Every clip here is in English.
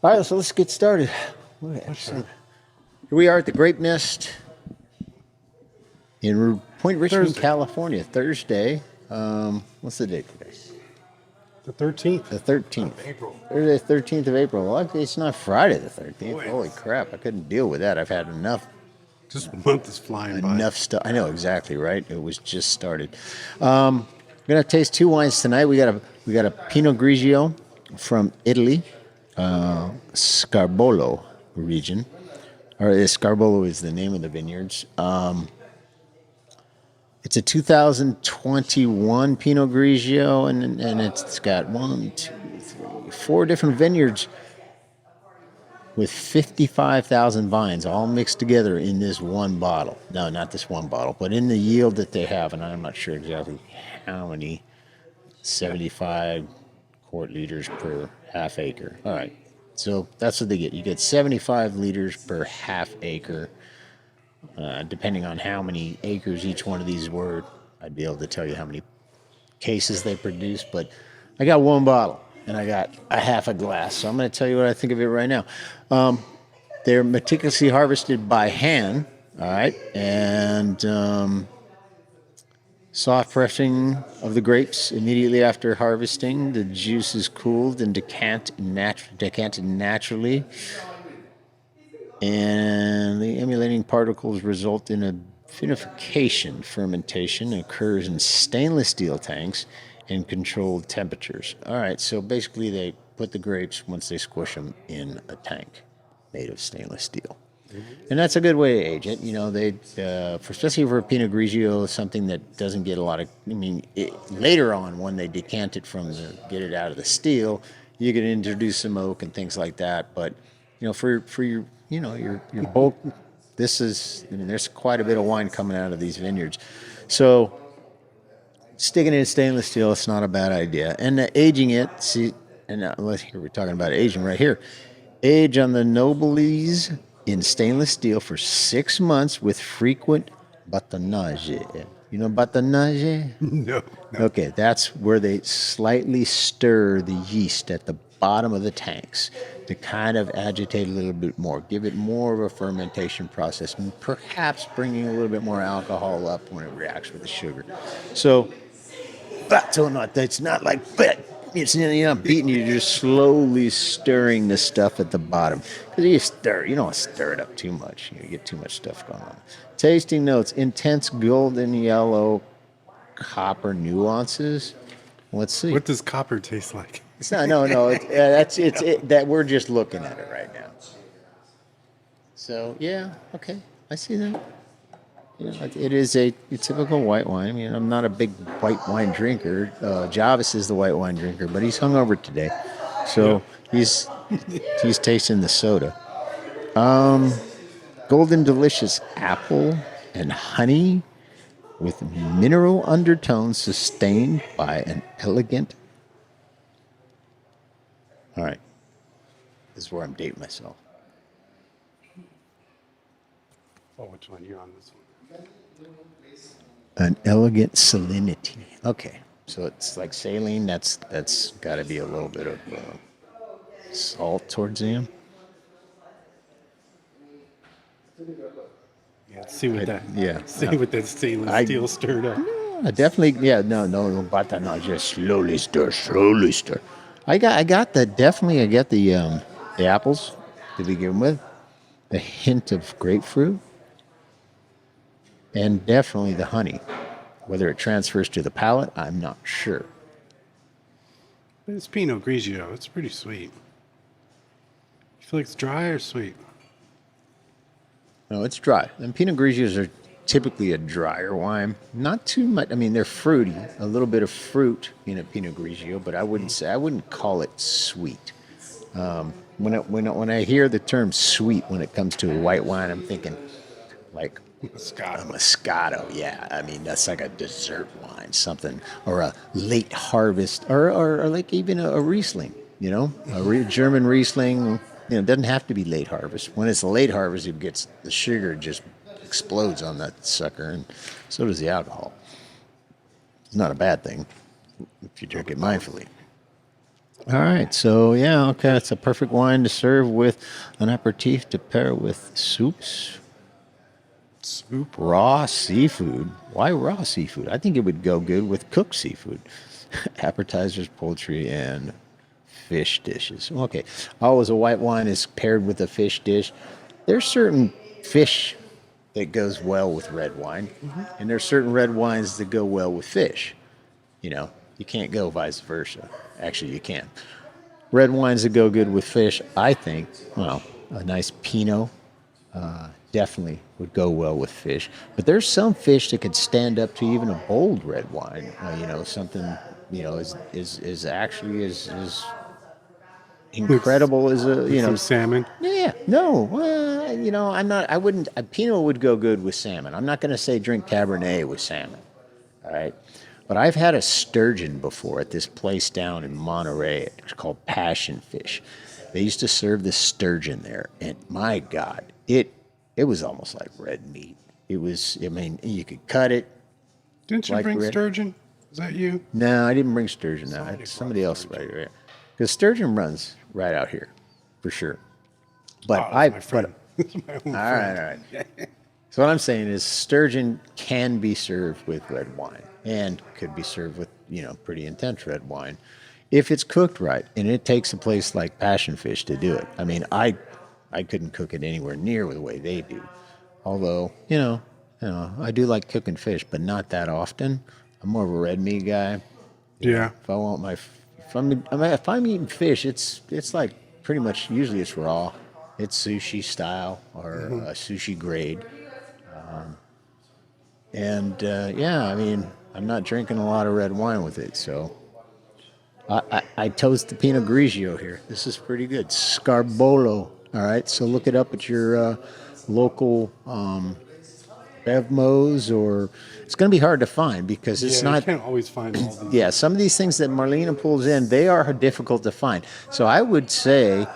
All right, so let's get started. Here we are at the Grape Nest in Point Richmond, Thursday. California. Thursday. What's the date today? The 13th. The 13th. Of April. Thursday, 13th of April. Luckily, it's not Friday the 13th. Boy. Holy crap! I couldn't deal with that. I've had Just a month is flying by. enough stuff. I know exactly right. It was just started. I'm gonna taste two wines tonight. We got a Pinot Grigio from Italy, Scarbolo region, or Scarbolo is the name of the vineyards. It's a 2021 Pinot Grigio, and it's got 4 different vineyards with 55,000 vines all mixed together in this one bottle. No, not this one bottle, but in the yield that they have, and I'm not sure exactly how many, 75 quart liters per half acre. All right, so that's what they get. You get 75 liters per half acre. Depending on how many acres each one of these were, I'd be able to tell you how many cases they produced. But I got one bottle and I got a half a glass, so I'm going to tell you what I think of it right now. They're meticulously harvested by hand, all right, and soft pressing of the grapes immediately after harvesting. The juice is cooled and decanted naturally. And the emulating particles result in a vinification. Fermentation occurs in stainless steel tanks and controlled temperatures. All right, so basically they put the grapes, once they squish them, in a tank made of stainless steel. And that's a good way to age it. You know, especially for a Pinot Grigio, something that doesn't get a lot of, later on when they decant it get it out of the steel, you can introduce some oak and things like that. But, for your your bulk, there's quite a bit of wine coming out of these vineyards. So sticking it in stainless steel, it's not a bad idea. And aging it, here we're talking about aging right here. Age on the Noblesse in stainless steel for 6 months with frequent batonnage. You know batonnage? No. Okay, that's where they slightly stir the yeast at the bottom of the tanks to kind of agitate a little bit more, give it more of a fermentation process, and perhaps bringing a little bit more alcohol up when it reacts with the sugar. So, it's not like it's not beating, you're just slowly stirring the stuff at the bottom. Because you don't stir it up too much. You get too much stuff going on. Tasting notes: intense golden yellow, copper nuances. Let's see. What does copper taste like? It's not. No. That we're just looking at it right now. So yeah, okay, I see that. It is a typical white wine. I mean, I'm not a big white wine drinker. Jovis is the white wine drinker, but he's hungover today, so he's tasting the soda. Golden delicious apple and honey with mineral undertones sustained by an elegant. All right, this is where I'm dating myself. Oh, which one? You're on this one. An elegant salinity. Okay, so it's like saline. That's got to be a little bit of salt towards the end. Yeah, see what that. Yeah. See what that stainless steel stirred up. Definitely. Yeah. No. But no, just slowly stir. I got that. Definitely, I get the apples to begin with, a hint of grapefruit, and definitely the honey. Whether it transfers to the palate, I'm not sure. But it's Pinot Grigio. It's pretty sweet. You feel like it's dry or sweet? No, it's dry. And Pinot Grigios are typically a drier wine. Not too much. I mean, they're fruity. A little bit of fruit in a Pinot Grigio, but I wouldn't call it sweet. When I hear the term sweet when it comes to a white wine, I'm thinking like Moscato, yeah. I mean, that's like a dessert wine, something, or a late harvest, or like even a Riesling, German Riesling. It doesn't have to be late harvest. When it's a late harvest, the sugar just explodes on that sucker, and so does the alcohol. It's not a bad thing if you drink it mindfully. All right, so yeah, okay, it's a perfect wine to serve with an aperitif to pair with soups, Soup. raw seafood. Why raw seafood? I think it would go good with cooked seafood, appetizers, poultry, and fish dishes. Okay, always a white wine is paired with a fish dish. There's certain fish that goes well with red wine, and there's certain red wines that go well with fish. You know, you can't go vice versa. Actually, you can. Red wines that go good with fish, I think, well, a nice Pinot definitely would go well with fish. But there's some fish that could stand up to even a bold red wine. Something, is actually as Like incredible as a, some salmon. yeah, no, I'm not, I wouldn't, a Pinot would go good with salmon. I'm not going to say drink Cabernet with salmon. All right. But I've had a sturgeon before at this place down in Monterey. It's called Passion Fish. They used to serve this sturgeon there, and my God, it was almost like red meat. It was. I mean, you could cut it Didn't you like bring red. sturgeon? Is that you? No, I didn't bring sturgeon. No, it's somebody else right here. Because sturgeon runs right out here, for sure. But Oh, I, that's my but friend. That's my own all friend. right, all right. So what I'm saying is sturgeon can be served with red wine and could be served with, pretty intense red wine if it's cooked right. And it takes a place like Passion Fish to do it. I mean, I couldn't cook it anywhere near the way they do. Although, I do like cooking fish, but not that often. I'm more of a red meat guy. Yeah. If I want my, if I'm eating fish, it's like pretty much usually it's raw. It's sushi style or sushi grade. And yeah, I mean, I'm not drinking a lot of red wine with it, so I toast the Pinot Grigio here. This is pretty good. Scarbolo. All right, so look it up at your local Bevmos, or it's going to be hard to find because it's Yeah, you not. can't always find all these. Yeah, some of these things that Marlina pulls in, they are difficult to find. So I would say,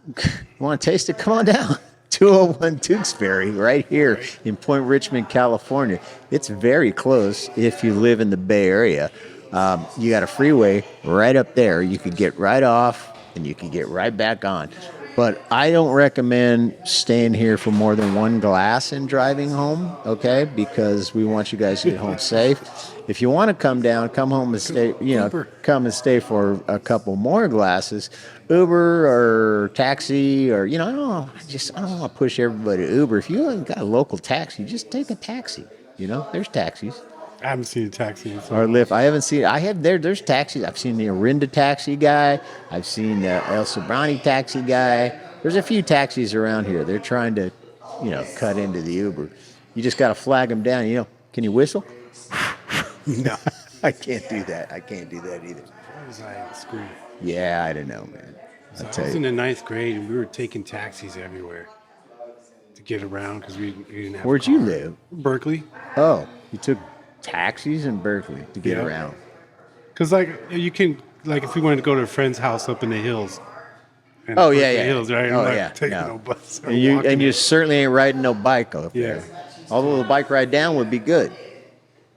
you want to taste it? Come on down. 201 Tewksbury, right here in Point Richmond, California. It's very close if you live in the Bay Area. You got a freeway right up there. You could get right off and you could get right back on. But I don't recommend staying here for more than one glass and driving home, okay? Because we want you guys to get home safe. If you want to come down, come home and stay, Uber. come and stay for a couple more glasses. Uber or taxi or, I don't want to push everybody to Uber. If you ain't got a local taxi, just take a taxi. There's taxis. I haven't seen a taxi in so Or long. Lyft. I haven't seen. I have There's taxis. I've seen the Orinda taxi guy. I've seen the El Sobrani taxi guy. There's a few taxis around here. They're trying to, cut into the Uber. You just got to flag them down. Can you whistle? No. I can't do that. I can't do that either. What was I screwed? Yeah, I don't know, man. So I'll I tell was in you. the ninth grade and we were taking taxis everywhere to get around because we didn't have. Where'd a you car. live? Berkeley. Oh, you took taxis in Berkeley to get Yeah. around. Because you can if we wanted to go to a friend's house up in the hills. And Oh yeah, Berkeley yeah. Hills, right? Oh I'm not yeah. taking No. no bus. Or And you walking and you it. certainly ain't riding no bike up Yeah. there. Although the bike ride down would be good.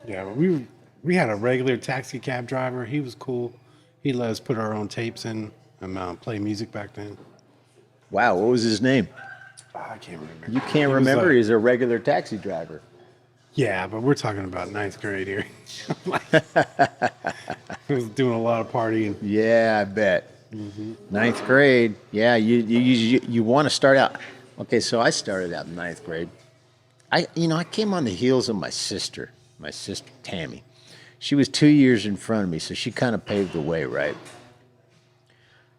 Yeah, but we had a regular taxi cab driver. He was cool. He let us put our own tapes in and play music back then. Wow, what was his name? I can't remember. You He can't was, remember. He's a regular taxi driver. Yeah, but we're talking about ninth grade here. I was doing a lot of partying. Yeah, I bet. Ninth grade. Yeah, you want to start out. Okay, so I started out in ninth grade. I came on the heels of my sister Tammy. She was 2 years in front of me, so she kind of paved the way, right?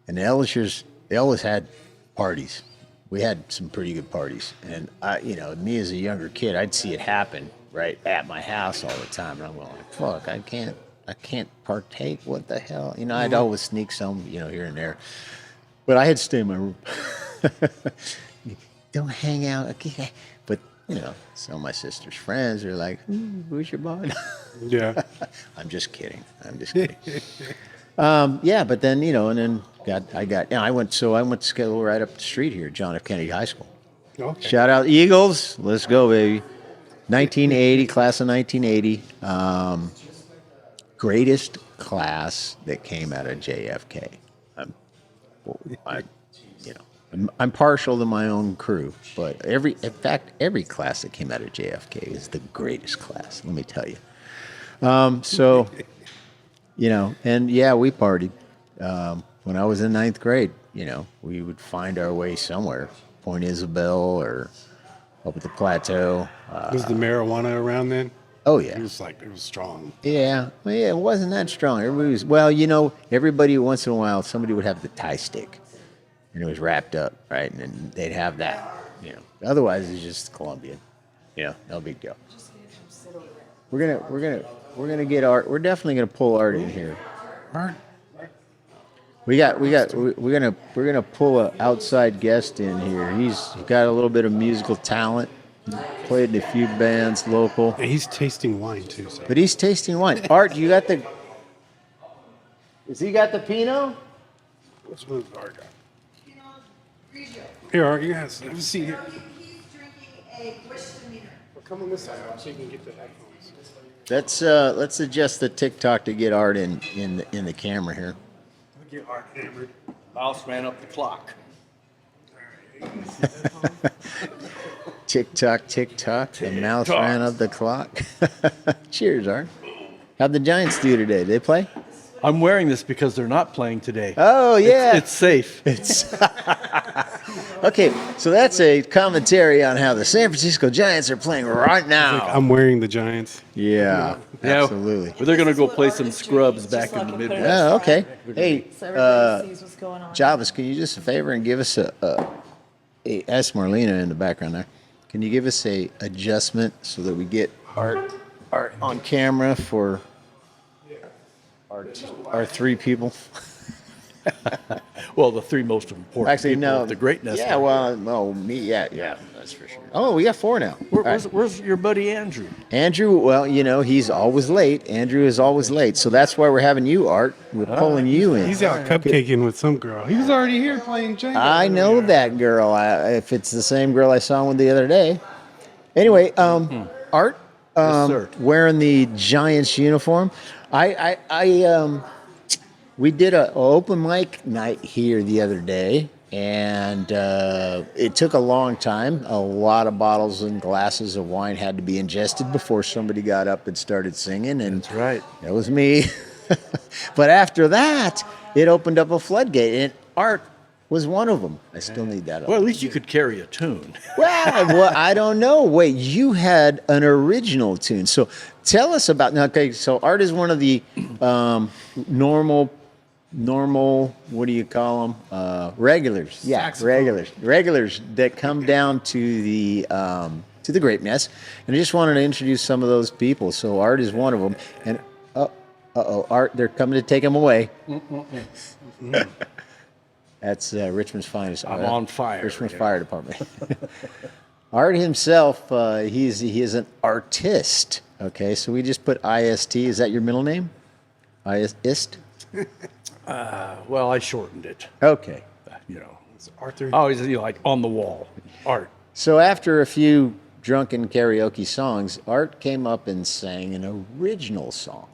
And the Ellishers, they always had parties. We had some pretty good parties, and me as a younger kid, I'd see it happen right at my house all the time, and I'm going like, "Fuck, I can't partake. What the hell?" I'd always sneak some, here and there, but I had to stay in my room. Don't hang out, okay? But some of my sister's friends are like, "Who's your bud?" Yeah. I'm just kidding. Yeah, but then and then I went to school right up the street here, John F. Kennedy High School. Okay. Shout out Eagles, let's go, baby. 1980, class of 1980, greatest class that came out of JFK. I, you know, I'm partial to my own crew, but in fact, every class that came out of JFK is the greatest class. Let me tell you. So, and yeah, we partied. When I was in ninth grade, we would find our way somewhere, Point Isabel or up at the plateau. Was the marijuana around then? Oh yeah, It was strong. yeah. Well, yeah, it wasn't that strong. Everybody was everybody once in a while somebody would have the tie stick, and it was wrapped up, right, and then they'd have that. Otherwise it's just Colombian. No big deal. We're gonna get Art. We're definitely gonna pull Art in here. Art? We're gonna pull an outside guest in here. He's got a little bit of musical talent. Played in a few bands local. And he's tasting wine too. So. But he's tasting wine. Art, you got the? Has he got the Pinot? Which one's Art got? Here, Art, you guys have a seat here. He's drinking a Gewürztraminer. Well, come on this side so you can get the headphones. Let's adjust the TikTok to get Art in the camera here. Get Art hammered. Mouse ran up the clock. TikTok. The mouse ran up the clock. Cheers, Art. How'd the Giants do today? Did they play? I'm wearing this because they're not playing today. Oh yeah, It's safe. It's okay. So that's a commentary on how the San Francisco Giants are playing right now. I'm wearing the Giants. Yeah, Yeah, absolutely. But they're going to go play some scrubs back in the Midwest. Oh, okay. Hey, So everybody sees what's going on. Jovis, can you just a favor and give us ask Marlina in the background there. Can you give us a adjustment so that we get Art on camera for our three people? Well, the three most important Actually, people no. of the greatness. Yeah, well, no, me. Yeah, that's for sure. Oh, we got four now. All right. Where's your buddy Andrew? Andrew, well, he's always late. Andrew is always late, so that's why we're having you, Art. We're pulling you in. He's out cupcaking with some girl. He was already here playing Jenga. I know that girl. If it's the same girl I saw with the other day. Anyway, Art, sir. wearing the Giants uniform. We did a open mic night here the other day, and it took a long time. A lot of bottles and glasses of wine had to be ingested before somebody got up and started singing. And That's right. that was me. But after that, it opened up a floodgate, and Art was one of them. I still need that. Well, at least you could carry a tune. Well, I don't know. Wait, you had an original tune. So tell us about now. Okay, so Art is one of the normal. What do you call them? Regulars. Yeah, regulars that come down to the Grape Nest, and I just wanted to introduce some of those people. So Art is one of them, and Art, they're coming to take him away. That's Richmond's finest. I'm on fire. Richmond's Fire Department. Art himself, he is an artist. Okay, so we just put IST. Is that your middle name? IST? Well, I shortened it. Okay. It's Arthur. Always like on the wall. Art. So after a few drunken karaoke songs, Art came up and sang an original song.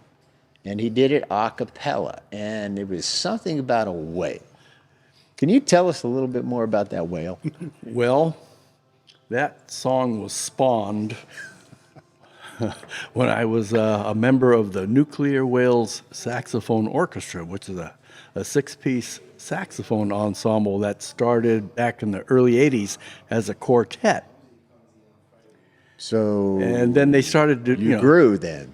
And he did it a cappella. And it was something about a whale. Can you tell us a little bit more about that whale? Well, that song was spawned when I was a member of the Nuclear Whales Saxophone Orchestra, which is a six-piece saxophone ensemble that started back in the early 80s as a quartet. So And then they started to, you grew then.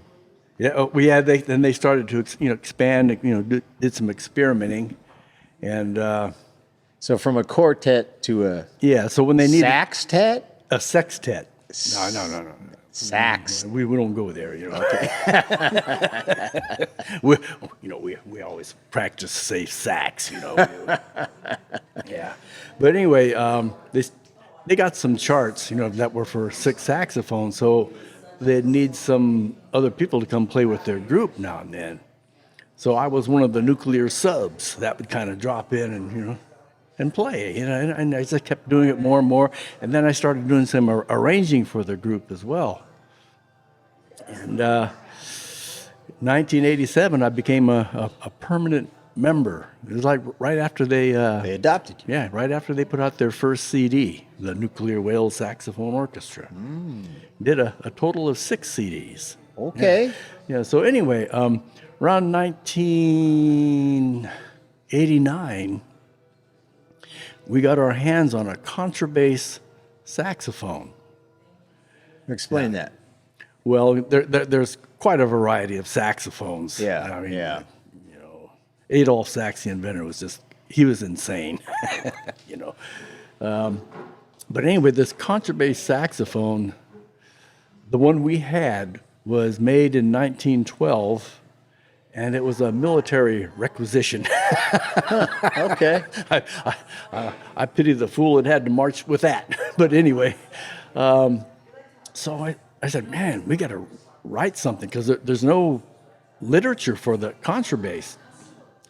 Yeah, then they started to expand, did some experimenting. And So from a quartet to a yeah, so when they needed sextet? a sextet. No. Sax. We don't go there, we always practice safe sax, Yeah. But anyway, they got some charts, that were for six saxophones, so they'd need some other people to come play with their group now and then. So I was one of the nuclear subs that would kind of drop in and play, and I just kept doing it more and more. And then I started doing some arranging for the group as well. And 1987, I became a permanent member. It was like right after They adopted you. yeah, right after they put out their first CD, the Nuclear Whales Saxophone Orchestra. Did a total of 6 CDs. Okay. Yeah, so anyway, around 1989, we got our hands on a contrabass saxophone. Explain that. Well, there's quite a variety of saxophones. Yeah, I mean, yeah. you know, Adolph Sax, the inventor, he was insane, you know. But anyway, this contrabass saxophone, the one we had was made in 1912, and it was a military requisition. Okay. I pity the fool that had to march with that. But anyway, so I said, man, we got to write something because there's no literature for the contrabass.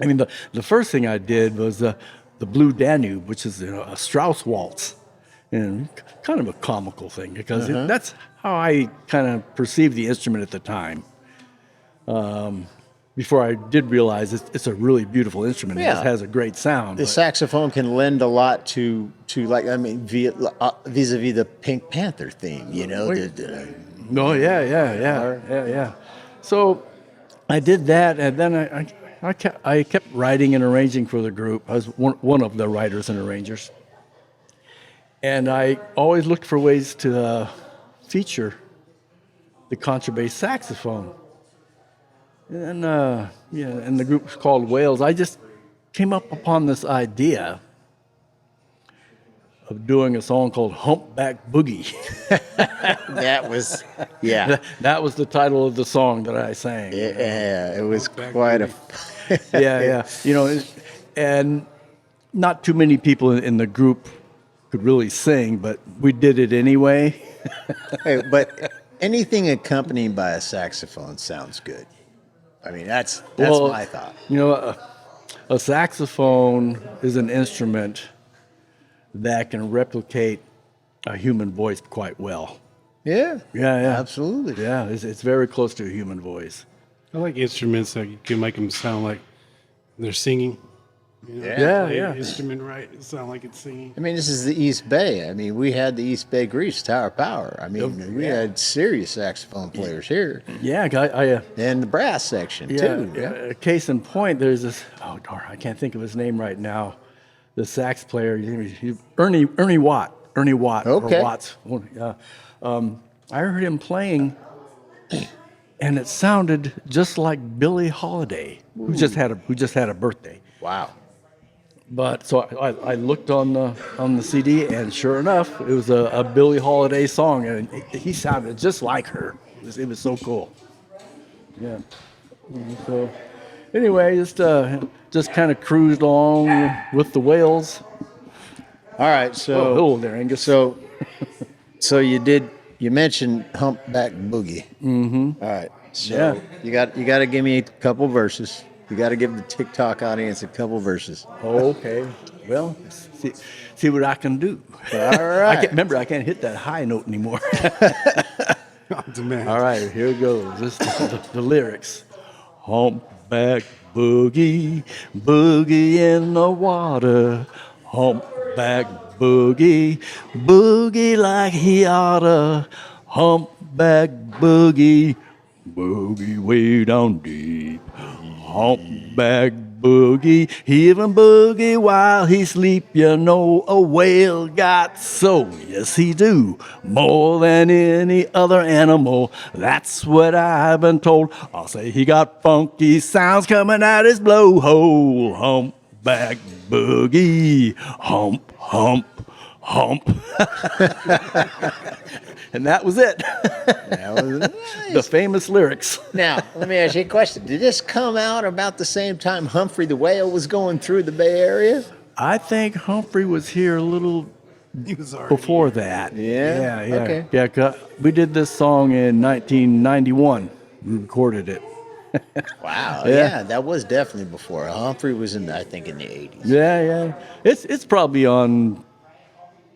I mean, the first thing I did was the Blue Danube, which is a Strauss waltz, and kind of a comical thing because that's how I kind of perceived the instrument at the time. Before I did realize it's a really beautiful instrument. Yeah. It has a great sound. The but- saxophone can lend a lot to like, I mean, vis-a-vis the Pink Panther theme, you know. No, yeah. So I did that, and then I kept writing and arranging for the group. I was one of the writers and arrangers, and I always looked for ways to feature the contrabass saxophone. And and the group was called Whales. I just came up upon this idea of doing a song called Humpback Boogie. That was, yeah. That was the title of the song that I sang. Yeah, it was quite a. Yeah. You know, and not too many people in the group could really sing, but we did it anyway. Hey, but anything accompanied by a saxophone sounds good. I mean, that's Well, my thought. You know, a saxophone is an instrument that can replicate a human voice quite well. Yeah. Yeah. Absolutely. Yeah, it's very close to a human voice. I like instruments that you can make them sound like they're singing. You know, Yeah. play Yeah. an instrument right, it sound like it's singing. I mean, this is the East Bay. I mean, we had the East Bay Grease Tower Power. I mean, we had serious saxophone players here, Yeah, I and the brass section too. Yeah. Case in point, there's this. Oh darn, I can't think of his name right now. The sax player, Ernie Watt. Ernie Watt. Okay. Or Watts. I heard him playing, and it sounded just like Billie Holiday, who just had a birthday. Wow. But so I looked on the CD, and sure enough, it was a Billie Holiday song, and he sounded just like her. It was so cool. Yeah. So anyway, just kind of cruised along with the Whales. All right. So, Oh, there, Angus. so you mentioned Humpback Boogie. Mm-hmm. All right. So Yeah. you got to give me a couple verses. You got to give the TikTok audience a couple verses. Okay. Well, see what I can do. All right. I can't hit that high note anymore. On demand. All right, here it goes. This is the lyrics. Humpback boogie, boogie in the water. Humpback boogie, boogie like he oughta. Humpback boogie, boogie way down deep. Humpback boogie, he even boogie while he sleep. You know a whale got soul, yes he do, more than any other animal. That's what I've been told. I'll say he got funky sounds coming out his blowhole. Humpback boogie, hump, hump, hump. And that was it. That was nice. The famous lyrics. Now, let me ask you a question. Did this come out about the same time Humphrey the Whale was going through the Bay Area? I think Humphrey was here a little He was already before that. Yeah? Yeah. Okay. Yeah, 'cause we did this song in 1991. We recorded it. Wow. Yeah. Yeah, that was definitely before. Humphrey was I think in the 80s. Yeah. It's probably on.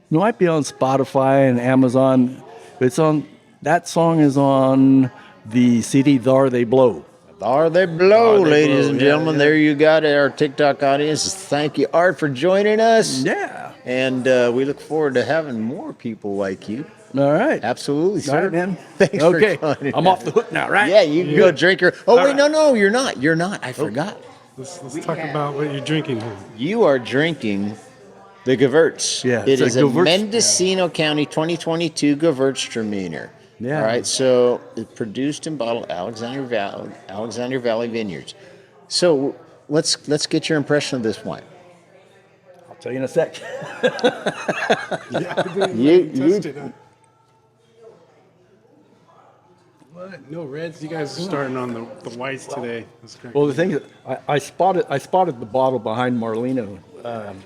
It might be on Spotify and Amazon. It's on. That song is on the CD "Thar They Blow." Are they blow, Are they ladies blow, and yeah, gentlemen? yeah. There you got it. Our TikTok audience. Thank you, Art, for joining us. Yeah. And we look forward to having more people like you. All right. Absolutely, All sir. right, man. Thanks Okay. for joining I'm us. off the hook now, right? Yeah, you can go drink your. Oh, All wait, right. no, you're not. You're not. I forgot. Let's talk about what you're drinking here. You are drinking the Gewurz. Yeah, It it's a is a Gewurz- Mendocino County 2022 Gewürztraminer. Yeah. All right, so it's produced and bottled Alexander Valley Vineyards. So let's get your impression of this wine. I'll tell you in a sec. Yeah, I didn't You- test it. What? No reds? You guys are starting on the whites today. That's great. Well, the thing is, I spotted the bottle behind Marlina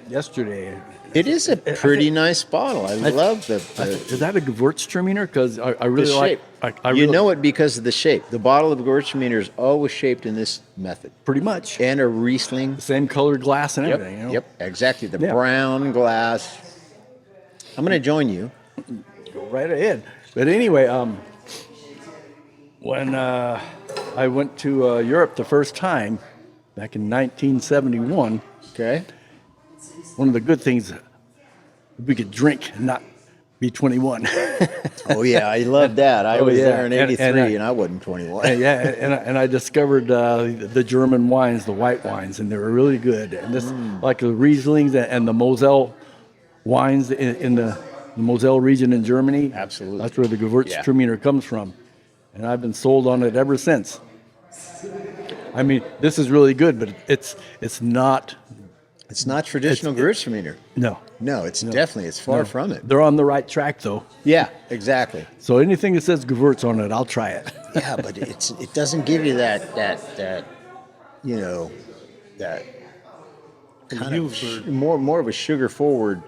yesterday. It is a pretty nice bottle. I love the Is that a Gewürztraminer? Because I really the like. shape. I You really, know it because of the shape. The bottle of Gewürztraminer is always shaped in this method. pretty much And a Riesling. same colored glass and Yep, everything. You know? yep, exactly. The Yeah. brown glass. I'm going to join you. Go right ahead. But anyway, when I went to Europe the first time back in 1971, Okay. one of the good things we could drink and not be 21. Oh yeah, I love that. I Oh, was yeah. there in And- '83, and I wasn't 21. And yeah, and I discovered the German wines, the white wines, and they were really good. And this, like the Rieslings and the Moselle wines in the Moselle region in Germany. Absolutely. That's where the Gewürztraminer comes from. And I've been sold on it ever since. I mean, this is really good, but it's not. It's not traditional Gewürztraminer. No. No, it's definitely it's far from it. They're on the right track though. Yeah, exactly. So anything that says Gewürz on it, I'll try it. Yeah, but it doesn't give you that you know that kind of more of a sugar forward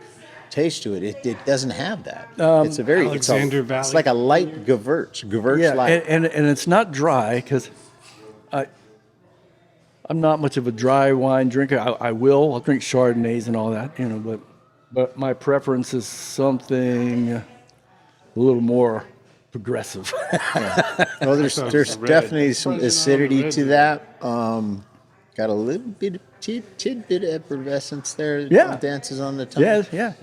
taste to it. It doesn't have that. It's a very Alexander Valley. It's like a light Gewürz light. and it's not dry because I'm not much of a dry wine drinker. I'll drink Chardonnays and all that, you know, but my preference is something a little more progressive. Well, there's Sounds red. definitely some Frozen acidity red. to that. Got a little bit of tidbit of effervescence there. Yeah. Dances on the tongue. yeah.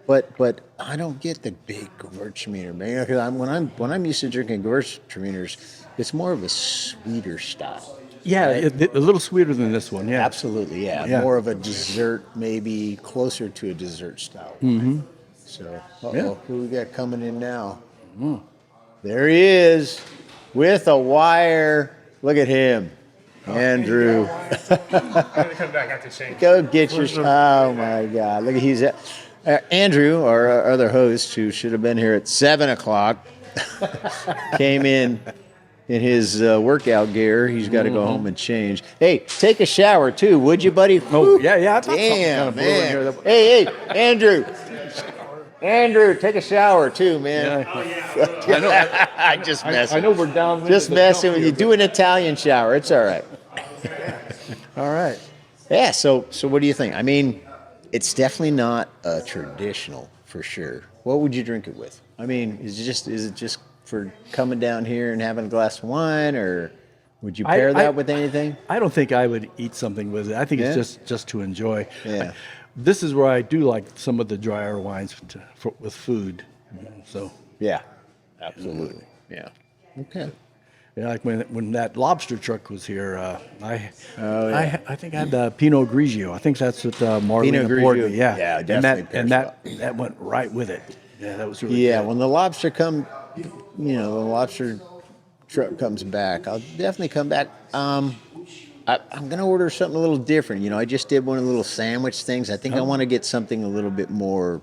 But I don't get the big Gewürztraminer, man. 'Cause when I'm used to drinking Gewürztraminers, it's more of a sweeter style. Yeah, a little sweeter than this one. Yeah, Absolutely, yeah. Yeah. More of a dessert, maybe closer to a dessert style. Mm-hmm. So, Yeah. who we got coming in now? There he is with a wire. Look at him, Andrew. Come back after change. Go get your. Oh my God! Look, he's Andrew, our other host, who should have been here at 7:00, came in his workout gear. He's got to go home and change. Hey, take a shower too, would you, buddy? Oh, yeah. I thought something Damn, kind of blew in man. here that- Hey, Andrew. Andrew, take a shower too, man. I know. I just messing. I know we're down. Just messing with you. Do an Italian shower. It's all right. All right. Yeah. So what do you think? I mean, it's definitely not a traditional for sure. What would you drink it with? I mean, is it just for coming down here and having a glass of wine, or would you pair that with anything? I don't think I would eat something with it. I think Yeah? it's just to enjoy. Yeah. This is where I do like some of the drier wines with food. So Yeah. Absolutely. Yeah. Okay. yeah, like when that lobster truck was here, I think I had the Pinot Grigio. I think that's what Marlina Pinot poured Grigio. me. Yeah, Yeah, and definitely that went right with it. Yeah, that was really Yeah, good. when the lobster the lobster truck comes back, I'll definitely come back. I'm gonna order something a little different. I just did one of the little sandwich things. I think I want to get something a little bit more,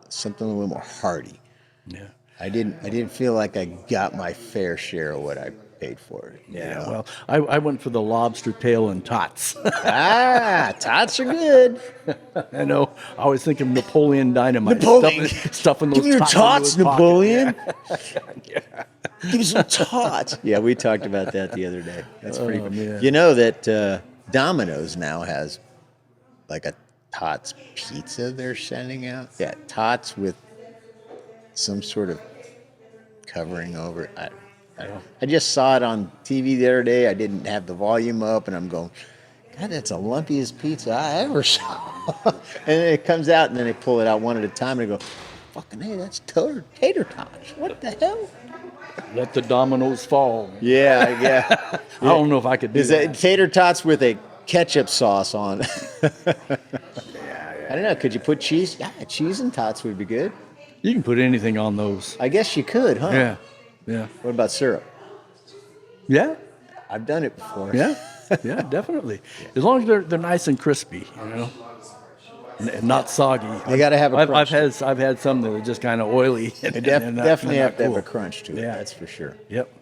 something a little more hearty. Yeah. I didn't feel like I got my fair share of what I paid for it. Yeah, well, I went for the lobster tail and tots. Tots are good. I know. I always think of Napoleon Dynamite. Napoleon. Stuffing those Give me your tots, tots, into his pocket. Napoleon. Give me some tots. Yeah, we talked about that the other day. That's pretty funny. man. You know that Domino's now has like a tots pizza they're sending out? Yeah, tots with some sort of covering over it. I just saw it on TV the other day. I didn't have the volume up, and I'm going, God, that's the lumpiest pizza I ever saw. And then it comes out, and then they pull it out one at a time, and they go, fucking hey, that's tater tots. What the hell? Let the dominoes fall. Yeah, yeah. I don't know if I could do Is that tater tots with a ketchup sauce on? I don't know. Could you put cheese? Yeah, cheese and tots would be good. You can put anything on those. I guess you could, huh? Yeah. Yeah. What about syrup? Yeah. I've done it before. Yeah. Yeah, definitely. As long as they're nice and crispy, you know, and not soggy. They got to have a crunch. I've had some that are just kind of oily. And, They and not- definitely not have to have cool. a crunch to it. Yeah. That's for sure. Yep.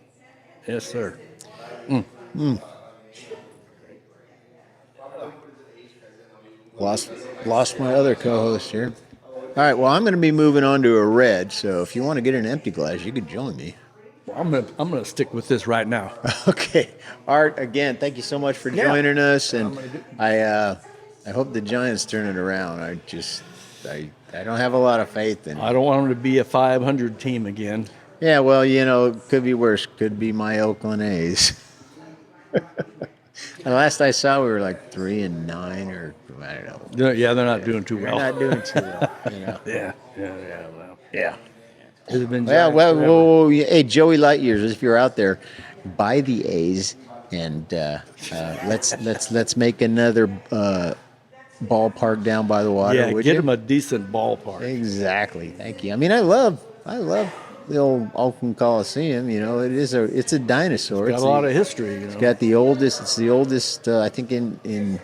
Yes, sir. Lost my other co-host here. All right. Well, I'm going to be moving on to a red. So if you want to get an empty glass, you could join me. Well, I'm gonna stick with this right now. Okay, Art. Again, thank you so much for joining us, and I hope the Giants turn it around. I don't have a lot of faith in it. I don't want them to be a 500 team again. Yeah, well, you know, it could be worse. Could be my Oakland A's. And last I saw, we were like 3-9, or I don't know. Yeah, they're not doing too We're well. not doing too well. You know. Yeah. Well, yeah. It's been Well, Giants well, forever. whoa, hey, Joey Lightyears, if you're out there, buy the A's, and let's make another ballpark down by the water. Yeah, would get you? them a decent ballpark. Exactly. Thank you. I mean, I love the old Oakland Coliseum. You know, it's a dinosaur. Got a lot of history. You know. It's got the oldest. It's the oldest. I think in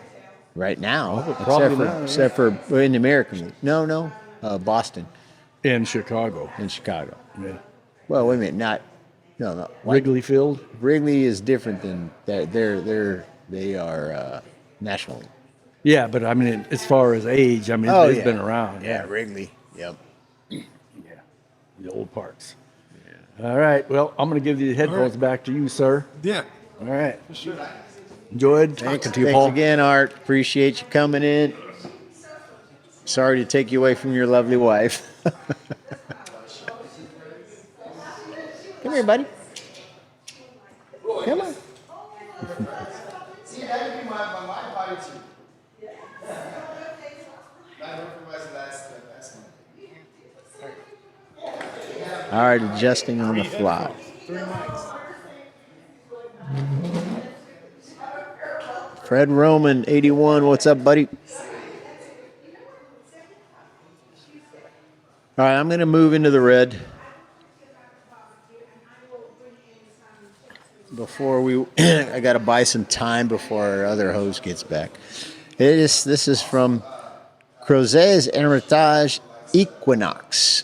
right now, probably except for in the American League. No, Boston In Chicago. and Chicago. Yeah. Well, wait a minute. No. Wrigley Field. Wrigley is different than that. They are National League. Yeah, but I mean, as far as age, I mean, it's been around. Yeah, Wrigley. Yep. Yeah. The old parks. Yeah. All right. Well, I'm going to give the headphones back to you, sir. Yeah. All right. Enjoyed talking to you, Thanks Paul. again, Art. Appreciate you coming in. Sorry to take you away from your lovely wife. Come here, buddy. Come on. See, that would be my party too. I don't remember the last one. All right, adjusting on the fly. 3 mics. Fred Roman, 81. What's up, buddy? All right, I'm going to move into the red. Before I got to buy some time before our other host gets back. This is from Crozes Hermitage Equinox.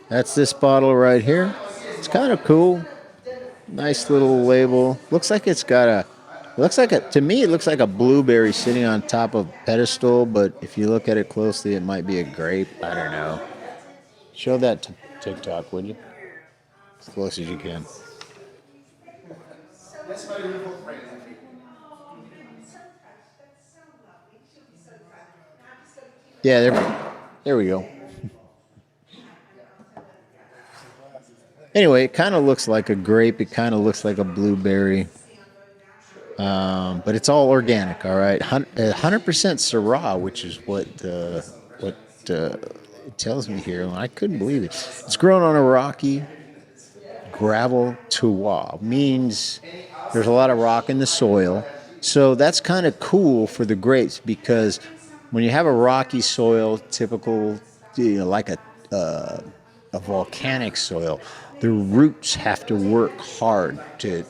That's this bottle right here. It's kind of cool. Nice little label. Looks like to me it looks like a blueberry sitting on top of a pedestal, but if you look at it closely it might be a grape. I don't know. Show that to TikTok, would you? As close as you can. That's my beautiful friend. Yeah, there we go. Anyway, it kind of looks like a grape. It kind of looks like a blueberry. But it's all organic, all right? 100% Syrah, which is what it tells me here. And I couldn't believe it. It's grown on a rocky gravel terroir. Means there's a lot of rock in the soil. So that's kind of cool for the grapes because when you have a rocky soil, typical, like a volcanic soil, the roots have to work hard to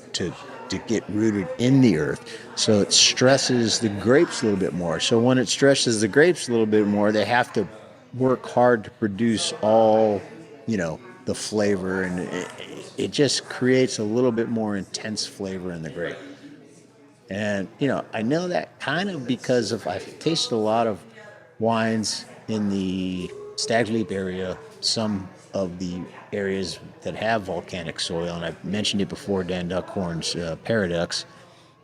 get rooted in the earth. So it stresses the grapes a little bit more. So when it stresses the grapes a little bit more, they have to work hard to produce all, the flavor, and it just creates a little bit more intense flavor in the grape. And, I know that kind of because I've tasted a lot of wines in the Stag Leap area, some of the areas that have volcanic soil, and I've mentioned it before, Dan Duckhorn's Paradox,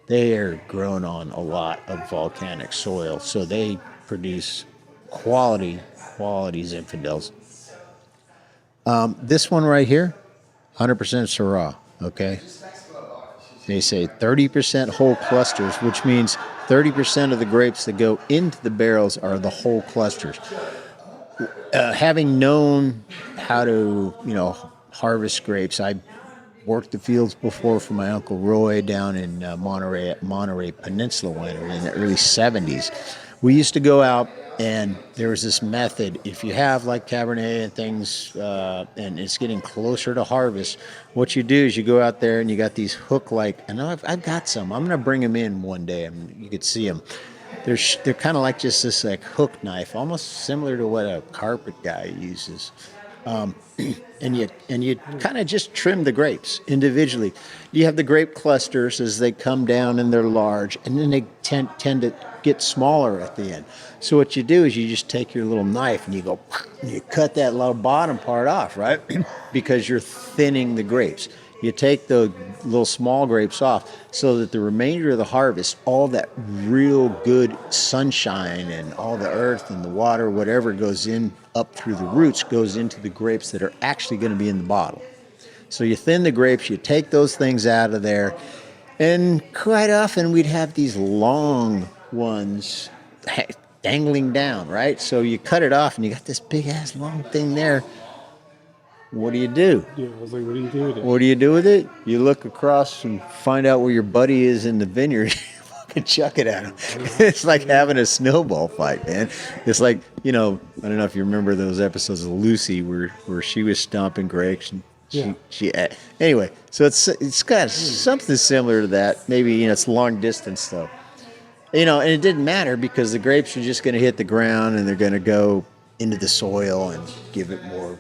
they are grown on a lot of volcanic soil, so they produce qualities infidels. This one right here, 100% Syrah. Okay. They say 30% whole clusters, which means 30% of the grapes that go into the barrels are the whole clusters. Having known how to, harvest grapes, I worked the fields before for my uncle Roy down in Monterey Peninsula winery in the early 70s. We used to go out, and there was this method. If you have like Cabernet and things, and it's getting closer to harvest, what you do is you go out there and you got these hook-like, and I've got some. I'm going to bring them in one day, and you could see them. They're kind of like just this like hook knife, almost similar to what a carpet guy uses. And you kind of just trim the grapes individually. You have the grape clusters as they come down and they're large, and then they tend to get smaller at the end. So what you do is you just take your little knife and you go, and you cut that little bottom part off, right? Because you're thinning the grapes. You take the little small grapes off so that the remainder of the harvest, all that real good sunshine and all the earth and the water, whatever goes in up through the roots, goes into the grapes that are actually going to be in the bottle. So you thin the grapes, you take those things out of there, and quite often we'd have these long ones dangling down, right? So you cut it off and you got this big ass long thing there. What do you do? Yeah, I was like, what do you do with it? What do you do with it? You look across and find out where your buddy is in the vineyard. You fucking chuck it at him. It's like having a snowball fight, man. It's like, I don't know if you remember those episodes of Lucy where she was stomping grapes and she anyway, so it's got something similar to that. Maybe, it's long distance though. And it didn't matter because the grapes are just going to hit the ground and they're going to go into the soil and give it more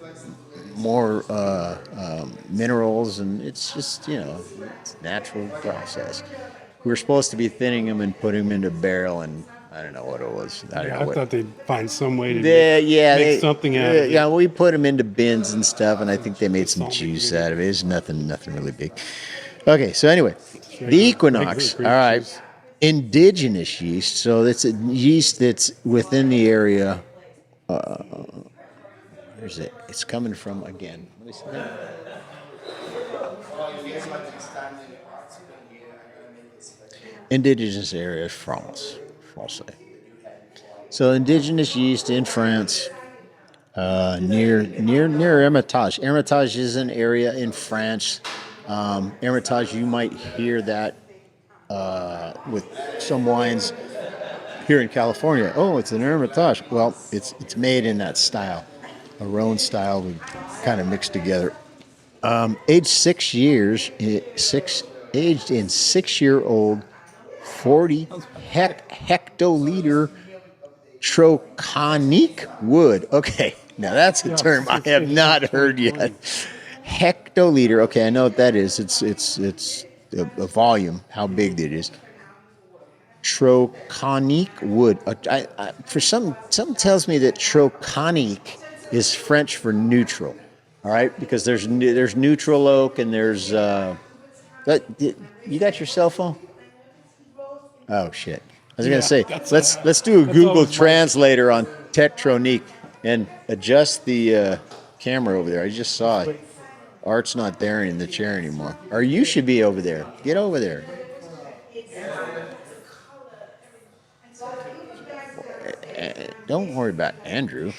minerals, and it's just it's a natural process. We were supposed to be thinning them and putting them into a barrel, and I don't know what it was. I thought they'd find some way to make something out of it. Yeah, we put them into bins and stuff, and I think they made some juice out of it. It's nothing really big. Okay, so anyway, the Equinox. All right, indigenous yeast. So it's a yeast that's within the area. Where's it? It's coming from again. Let me see that. Indigenous area, France. So indigenous yeast in France, near Hermitage. Hermitage is an area in France. Hermitage, you might hear that with some wines here in California. Oh, it's an Hermitage. Well, it's made in that style. A Rhone style we kind of mixed together. Aged 6 years, aged in 6-year-old 40 hectoliter troconique wood. Okay, now that's a term I have not heard yet. Hectoliter. Okay, I know what that is. It's a volume, how big it is. Troconique wood. For something tells me that troconique is French for neutral. All right, because there's neutral oak and there's. You got your cell phone? Oh shit! I was gonna say let's do a Google Translator on Tetronique and adjust the camera over there. I just saw it. Art's not there in the chair anymore. Or you should be over there. Get over there. Don't worry about Andrew.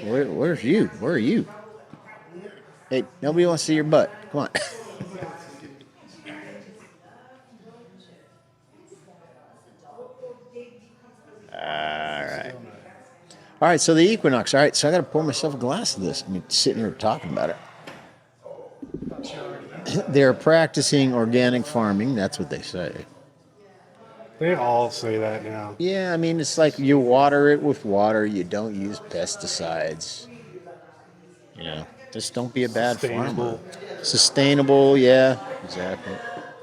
Where's you? Where are you? Hey, nobody wants to see your butt. Come on. All right, so the Equinox. All right, so I got to pour myself a glass of this. I mean, sitting here talking about it. They're practicing organic farming. That's what they say. They all say that now. Yeah, I mean, it's like you water it with water. You don't use pesticides. Just don't be a bad farmer. Sustainable, yeah, exactly.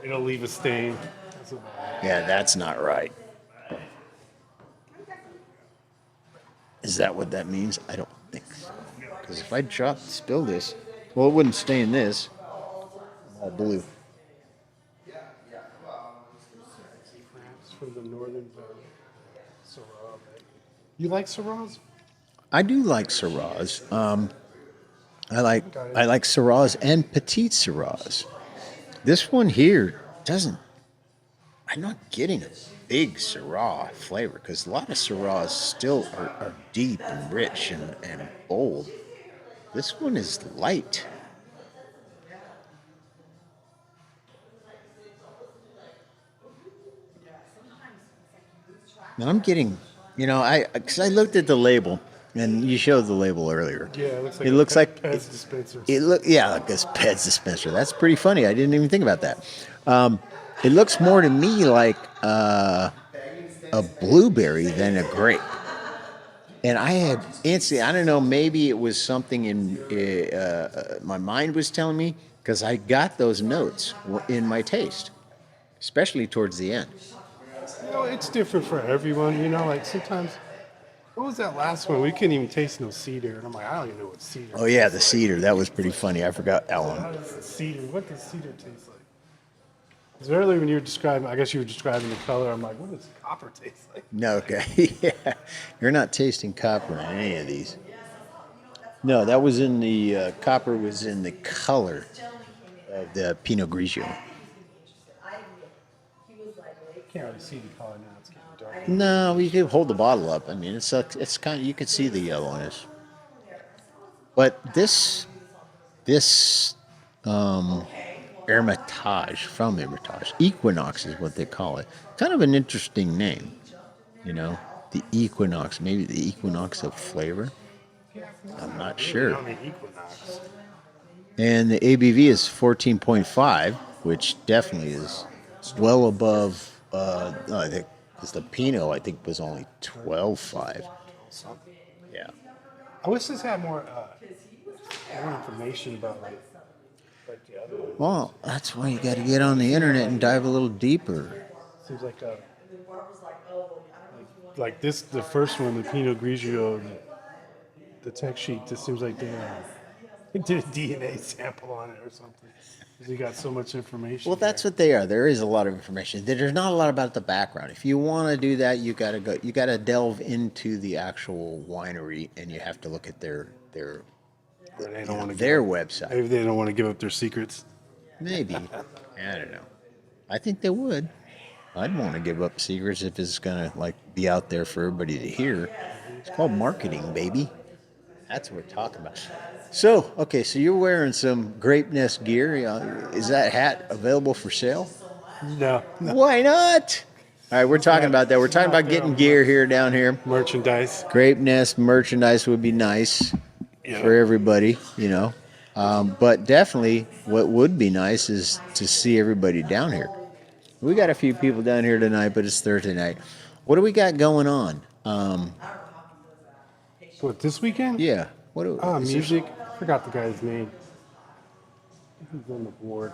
It'll leave a stain. Yeah, that's not right. Is that what that means? I don't think so. Because if I spill this, well, it wouldn't stain this. All blue. From the northern Syrah. You like Syrahs? I do like Syrahs. I like Syrahs and Petite Syrahs. This one here doesn't. I'm not getting a big Syrah flavor because a lot of Syrahs still are deep and rich and bold. This one is light. And I'm getting, because I looked at the label, and you showed the label earlier. Yeah, it looks like It looks like Pez dispenser. like this Peds dispenser. That's pretty funny. I didn't even think about that. It looks more to me like a blueberry than a grape. And I had instantly, I don't know, maybe it was something in my mind was telling me because I got those notes in my taste, especially towards the end. It's different for everyone. Like sometimes, what was that last one? We couldn't even taste no cedar, and I'm like, I don't even know what cedar. Oh yeah, the tastes cedar. That was pretty funny. I forgot that like. How one. does the cedar? What does cedar taste like? Because earlier when you were describing, I guess you were describing the color. I'm like, what does copper taste like? No, okay. Yeah. You're not tasting copper in any of these. No, that was in the copper was in the color of the Pinot Grigio. Can't really see the color now. It's getting dark. No, you can hold the bottle up. I mean, it's kind of you can see the yellowness. But this Hermitage from Hermitage, Equinox is what they call it. Kind of an interesting name, the Equinox, maybe the Equinox of flavor. I'm not sure. On the Equinox. And the ABV is 14.5, which definitely is well above. No, I think because the Pinot I think was only 12.5. Yeah. I wish this had more information about like the other one. Well, that's why you got to get on the internet and dive a little deeper. Seems like like this, the first one, the Pinot Grigio, the tech sheet. This seems like they did a DNA sample on it or something. Because you got so much information. Well, that's what they are. There is a lot of information. There's not a lot about the background. If you want to do that, you got to go. You got to delve into the actual winery, and you have to look at their They don't want to their website. Maybe they don't want to give up their secrets. Maybe. I don't know. I think they would. I'd want to give up secrets if it's gonna be out there for everybody to hear. It's called marketing, baby. That's what we're talking about. So, okay, so you're wearing some Grape Nest gear. Is that hat available for sale? No. Why not? All right, we're talking about that. We're talking about getting gear here down here. Merchandise. Grape Nest merchandise would be nice for everybody, But definitely, what would be nice is to see everybody down here. We got a few people down here tonight, but it's Thursday night. What do we got going on? What, this weekend? Yeah. What? Is there- Music. I forgot the guy's name. He's on the board.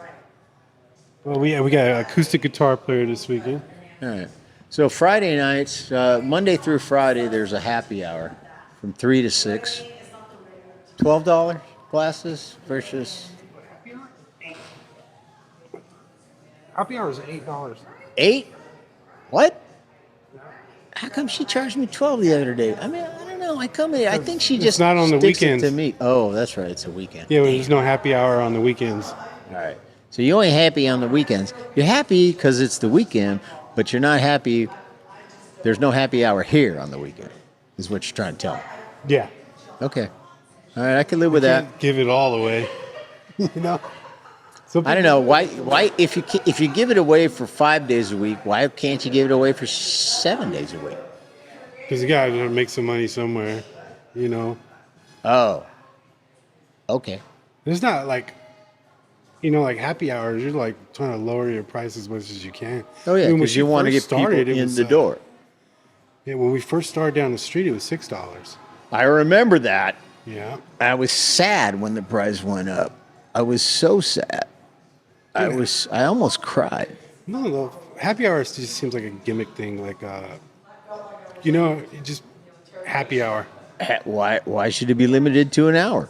Well, we got an acoustic guitar player this weekend. All right. So Friday nights, Monday through Friday, there's a happy hour from 3 to 6. $12 glasses versus Happy hour is $8. 8? What? How come she charged me 12 the other day? I mean, I don't know. I come in. I think she It's just not on the sticks it weekends. to me. Oh, that's right. It's a weekend. Yeah, well, there's no happy hour on the weekends. All right. So you're only happy on the weekends. You're happy because it's the weekend, but you're not happy. There's no happy hour here on the weekend, is what you're trying to tell me. Yeah. Okay. All right. I can live with that. Can't give it all away. Some I don't know why if you give it away for 5 days a week, why can't you give it away for 7 days a week? Because you got to make some money somewhere, Oh. Okay. It's not like, like happy hours. You're like trying to lower your price as much as you can. Oh yeah, I mean, when because she you want to first get people started, it in was, the door. Yeah, when we first started down the street, it was $6. I remember that. Yeah. I was sad when the price went up. I was so sad. I almost cried. No, happy hours just seems like a gimmick thing. Like, just happy hour, Why should it be limited to an hour?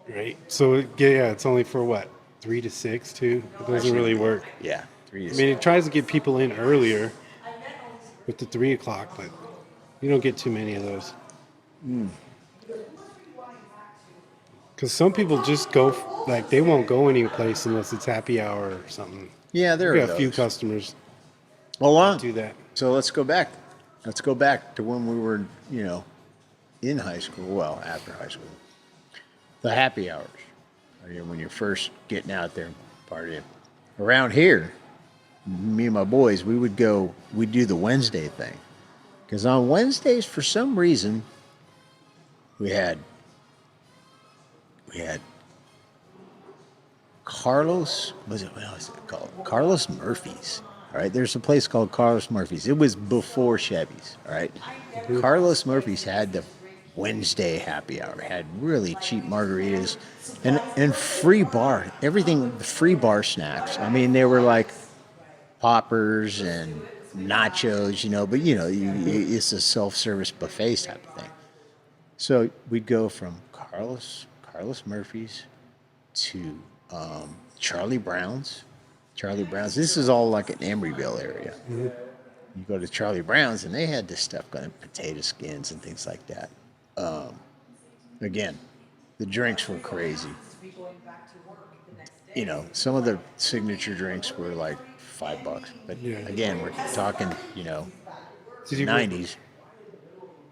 right? So yeah, it's only for what, 3 to 6 too. It doesn't really work. Yeah, 3 I mean, it tries to get people in earlier with the 3 o'clock, but you don't get too many of those. Because some people just go, like, they won't go any place unless it's happy hour or something. Yeah, there We are got a few those. customers Hold on. do that. So let's go back. Let's go back to when we were, in high school. Well, after high school, the happy hours. When you're first getting out there partying. Around here, me and my boys, we'd do the Wednesday thing. Because on Wednesdays, for some reason, we had Carlos, what was it called? Carlos Murphy's. All right, there's a place called Carlos Murphy's. It was before Chevy's. All right, Carlos Murphy's had the Wednesday happy hour. Had really cheap margaritas, and free bar. Everything, free bar snacks. I mean, they were like poppers and nachos, but it's a self-service buffet type of thing. So we'd go from Carlos Murphy's to Charlie Brown's. Charlie Brown's. This is all like an Emeryville area. Mm-hmm. You go to Charlie Brown's, and they had this stuff kind of potato skins and things like that. Again, the drinks were crazy. Some of the signature drinks were like $5, but Yeah. again, we're talking, Did you 90s.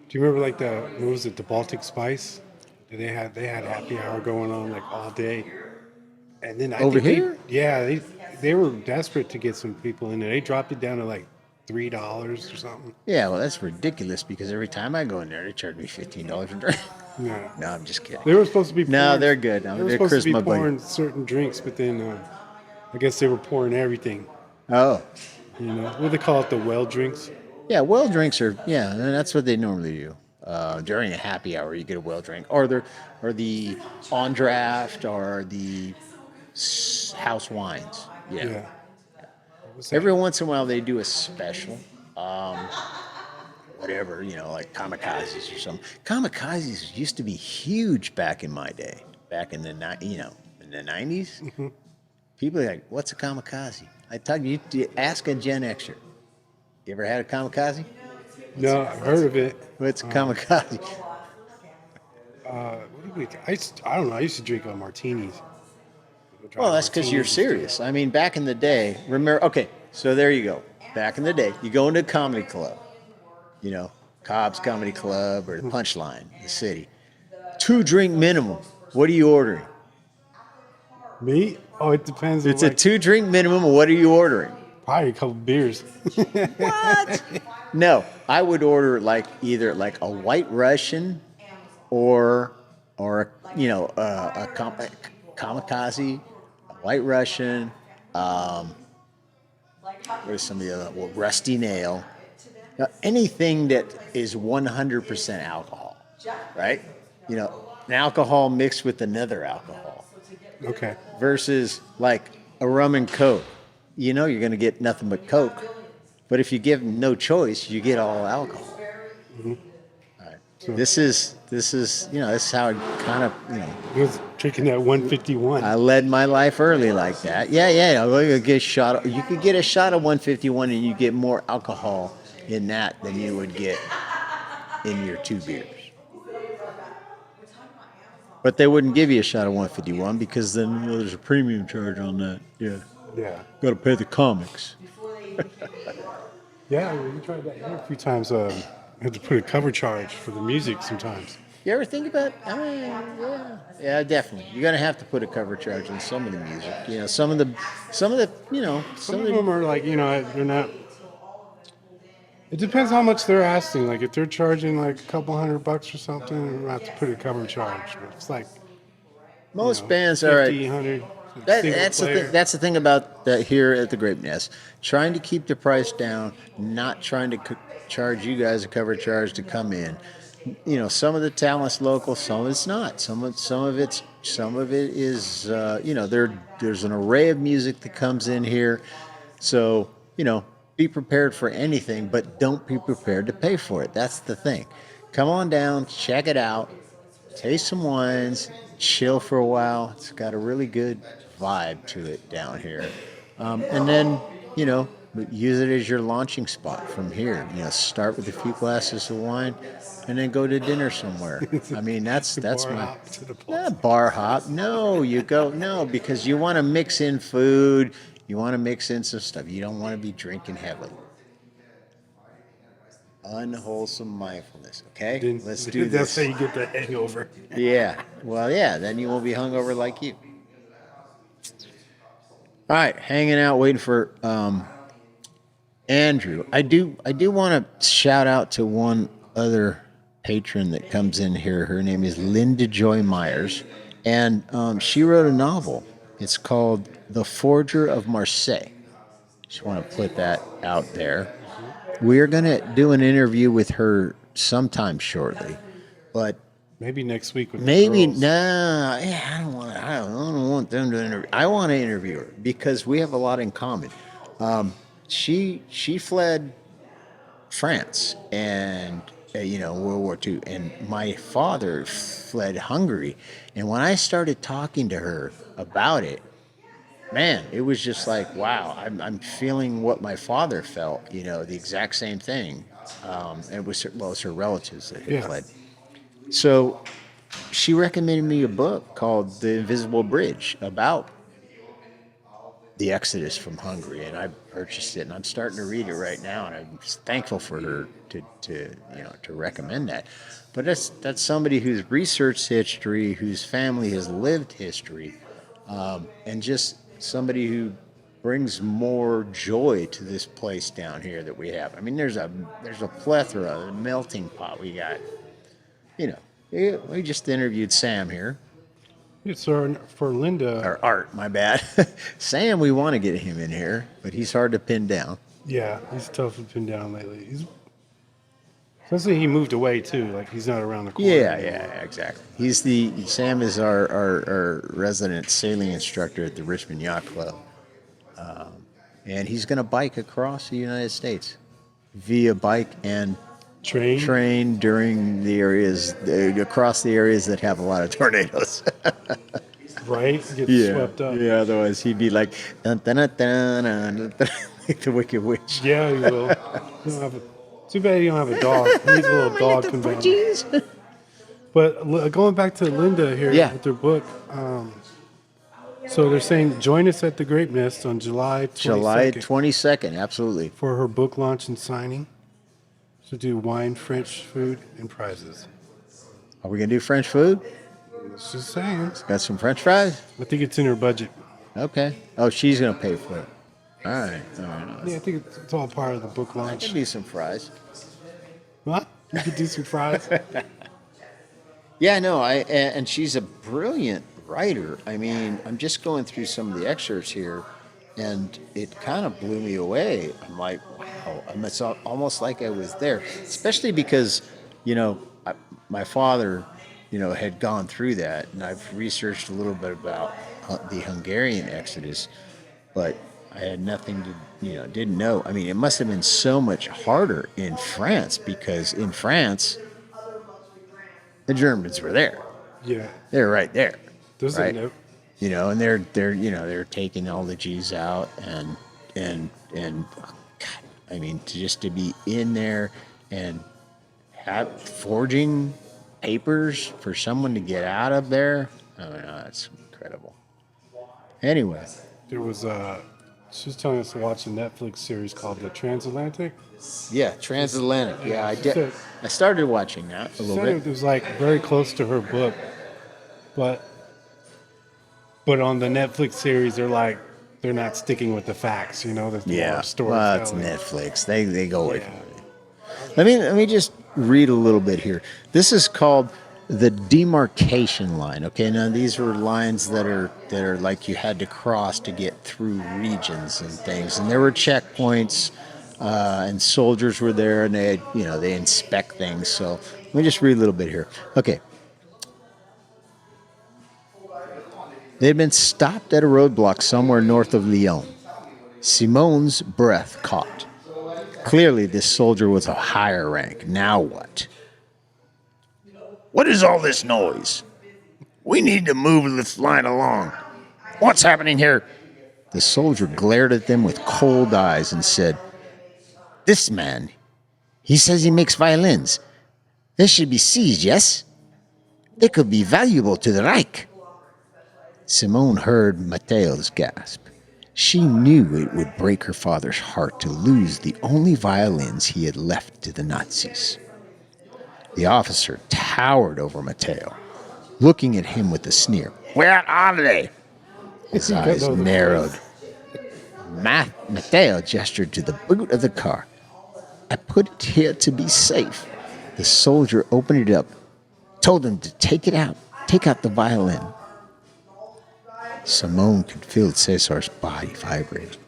Do you remember like what was it, the Baltic Spice? They had happy hour going on like all day. And then Over here? They were desperate to get some people in there. They dropped it down to like $3 or something. Yeah, well, that's ridiculous because every time I go in there, they charge me $15 a drink. Yeah. No, I'm just kidding. They were supposed to be pouring, No, they're good. They No, were they're supposed to be charisma buddy. pouring certain drinks, but then I guess they were pouring everything. Oh, What do they call it? The well drinks? yeah. Well drinks are and that's what they normally do. During a happy hour, you get a well drink, or the on draft, or the house wines. Yeah. Yeah. What was that? Every once in a while, they do a special. Whatever, like kamikazes or something. Kamikazes used to be huge back in my day. Back in the in the 90s. People are like, "What's a kamikaze?" I tell you, ask a Gen Xer. You ever had a kamikaze? No, I've heard of it. What's a kamikaze? What do we? I don't know. I used to drink martinis. Well, that's because you're serious. I mean, back in the day, remember? Okay, so there you go. Back in the day, you go into a comedy club, Cobb's Comedy Club or the Punchline, the city. 2-drink minimum. What are you ordering? Me? Oh, it depends. It's on, a 2-drink minimum. What are you ordering? probably a couple beers. What? No, I would order either a White Russian or a kamikaze, a White Russian. What are some of the other? Well, Rusty Nail. Now, anything that is 100% alcohol, right? An alcohol mixed with another alcohol Okay. versus like a rum and Coke. You're going to get nothing but Coke. But if you give them no choice, you get all alcohol. Mm-hmm. All right. This is this is how I kind of I was drinking that 151. I led my life early like that. Yeah. Well, you get a shot. You could get a shot of 151, and you get more alcohol in that than you would get in your 2 beers. But they wouldn't give you a shot of 151 because then there's a premium charge on that. Yeah, Yeah. got to pay the comics. Yeah, we tried that here a few times. I had to put a cover charge for the music sometimes. You ever think about? Yeah, definitely. You're gonna have to put a cover charge on some of the music. Some of the, Some of them are like, they're not. It depends how much they're asking. Like if they're charging like a couple $100 or something, we have to put a cover charge. But it's like most bands are 50, 100. That's the thing. That's the thing about that here at the Grape Nest. Trying to keep the price down, not trying to charge you guys a cover charge to come in. Some of the talent's local, some of it's not. Some of it is. There's an array of music that comes in here, so be prepared for anything, but don't be prepared to pay for it. That's the thing. Come on down, check it out, taste some wines, chill for a while. It's got a really good vibe to it down here. And then, but use it as your launching spot from here. Start with a few glasses of wine, and then go to dinner somewhere. I mean, that's Bar my hop to the place. bar hop. No, no, because you want to mix in food. You want to mix in some stuff. You don't want to be drinking heavily. Unwholesome mindfulness. Okay, Then let's do that's this. how you get the hangover. Yeah. Well, yeah. Then you won't be hungover like you. All right, hanging out, waiting for Andrew. I do want to shout out to one other patron that comes in here. Her name is Linda Joy Myers, and she wrote a novel. It's called The Forger of Marseille. Just want to put that out there. We're going to do an interview with her sometime shortly, but Maybe next week with the maybe girls. nah. Yeah, I don't want them to interview. I want to interview her because we have a lot in common. She fled France and World War II, and my father fled Hungary. And when I started talking to her about it, man, it was just like, wow, I'm feeling what my father felt. The exact same thing. It was her relatives that had Yeah. fled. So she recommended me a book called The Invisible Bridge about the exodus from Hungary, and I purchased it, and I'm starting to read it right now, and I'm thankful for her to recommend that. But that's somebody who's researched history, whose family has lived history, and just somebody who brings more joy to this place down here that we have. I mean, there's a plethora, a melting pot we got. We just interviewed Sam here. So for Linda, Or Art, my bad. Sam, we want to get him in here, but he's hard to pin down. yeah, he's tough to pin down lately. Especially he moved away too. Like he's not around the corner. Yeah, anymore. exactly. Sam is our resident sailing instructor at the Richmond Yacht Club, and he's going to bike across the United States via bike and Train. train during the areas across the areas that have a lot of tornadoes. Right? Get swept up. Yeah, otherwise he'd be like dun, dun, dun, dun, dun, dun, dun, like the Wicked Witch. Yeah, he will. Too bad you don't have a dog. He needs a little dog companion. But going back to Linda here Yeah. with her book, so they're saying join us at the Grape Nest on July 22nd July 22nd, absolutely. for her book launch and signing. To do wine, French food, and prizes. Are we gonna do French food? It's just saying. Got some French fries? I think it's in her budget. Okay. Oh, she's gonna pay for it. All right. Yeah, I think it's all part of the book I launch. can do some fries. What? You could do some fries. Yeah, no, and she's a brilliant writer. I mean, I'm just going through some of the excerpts here, and it kind of blew me away. I'm like, wow, it's almost like I was there, especially because, my father, had gone through that, and I've researched a little bit about the Hungarian exodus, but I had nothing to, didn't know. I mean, it must have been so much harder in France because in France, the Germans were there. Yeah. They're right there. There's right? a note. And they're taking all the G's out and oh, God, I mean, to be in there and forging papers for someone to get out of there. Oh no, that's incredible. Anyway, There was she was telling us to watch a Netflix series called The Transatlantic. yeah, transatlantic. Yeah, I did. So- I started watching that a She little said bit. it was like very close to her book, but on the Netflix series they're not sticking with the facts. There's more Yeah, storytelling. well, it's Netflix. They go away Yeah. from it. Let me just read a little bit here. This is called the demarcation line. Okay, now these were lines that are like you had to cross to get through regions and things, and there were checkpoints, and soldiers were there, and they inspect things. So let me just read a little bit here. Okay. They had been stopped at a roadblock somewhere north of Lyon. Simone's breath caught. Clearly, this soldier was of higher rank. Now what? What is all this noise? We need to move this line along. What's happening here? The soldier glared at them with cold eyes and said, "This man, he says he makes violins. They should be seized, yes? They could be valuable to the Reich." Simone heard Mateo's gasp. She knew it would break her father's heart to lose the only violins he had left to the Nazis. The officer towered over Mateo, looking at him with a sneer. "Where are they?" His eyes narrowed. Mateo gestured to the boot of the car. "I put it here to be safe." The soldier opened it up, told him to take it out, take out the violin. Simone could feel Cesar's body vibrating.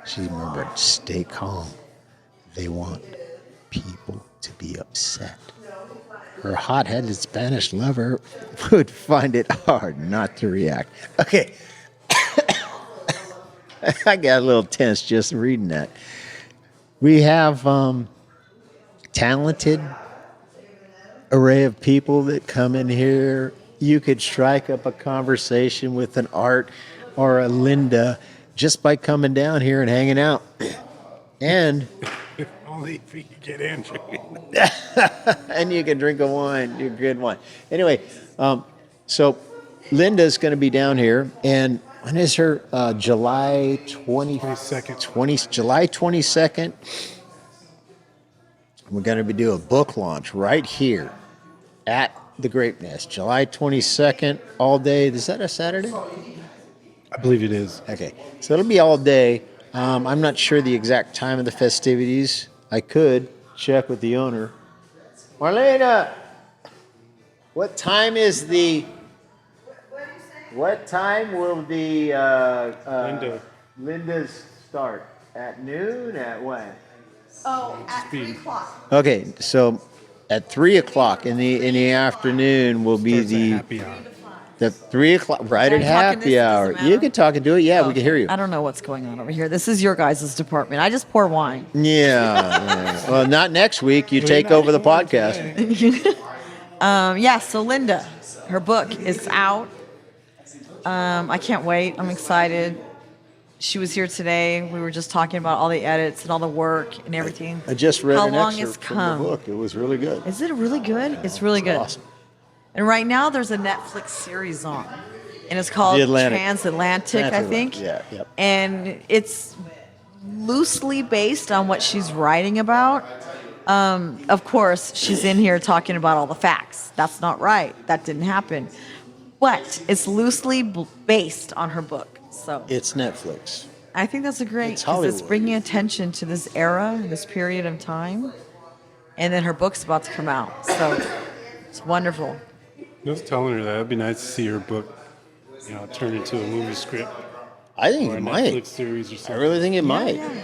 She remembered, "Stay calm. They want people to be upset." Her hot-headed Spanish lover would find it hard not to react. Okay. I got a little tense just reading that. We have talented array of people that come in here. You could strike up a conversation with an Art or a Linda just by coming down here and hanging out. And Only if we could get Andrew. and you can drink a wine, a good wine. Anyway, so Linda's going to be down here, and when is her July 22nd. July 22nd. We're going to be doing a book launch right here at the Grape Nest, July 22nd, all day. Is that a Saturday? I believe it is. Okay, so it'll be all day. I'm not sure the exact time of the festivities. I could check with the owner. Marlina, what time is the? What time will the Linda's start? At noon? At when? Oh, at 3 o'clock. Okay, so at 3 o'clock in the afternoon will be Starts at the happy hour. the 3 o'clock right at Am I talking happy this? hour. Doesn't You matter? can talk into it. Yeah, we can hear you. I don't know what's going on over here. This is your guys' department. I just pour wine. Yeah. Well, not next week. You take over the podcast. Yeah, so Linda, her book is out. I can't wait. I'm excited. She was here today. We were just talking about all the edits and all the work and everything. I just read How an long excerpt it's from come. the book. It was really good. Is it really good? It's really good. Awesome. And right now there's a Netflix series on, and it's called The Atlantic. Transatlantic, I think. Yeah, yep. And it's loosely based on what she's writing about. Of course, she's in here talking about all the facts. That's not right. That didn't happen. But it's loosely based on her book. So It's Netflix. I think that's a great, It's because it's Hollywood. bringing attention to this era, this period of time. And then her book's about to come out. So it's wonderful. I was telling her that it'd be nice to see her book, turned into a movie script I think or a it Netflix might. series or I something. really think it might. Yeah.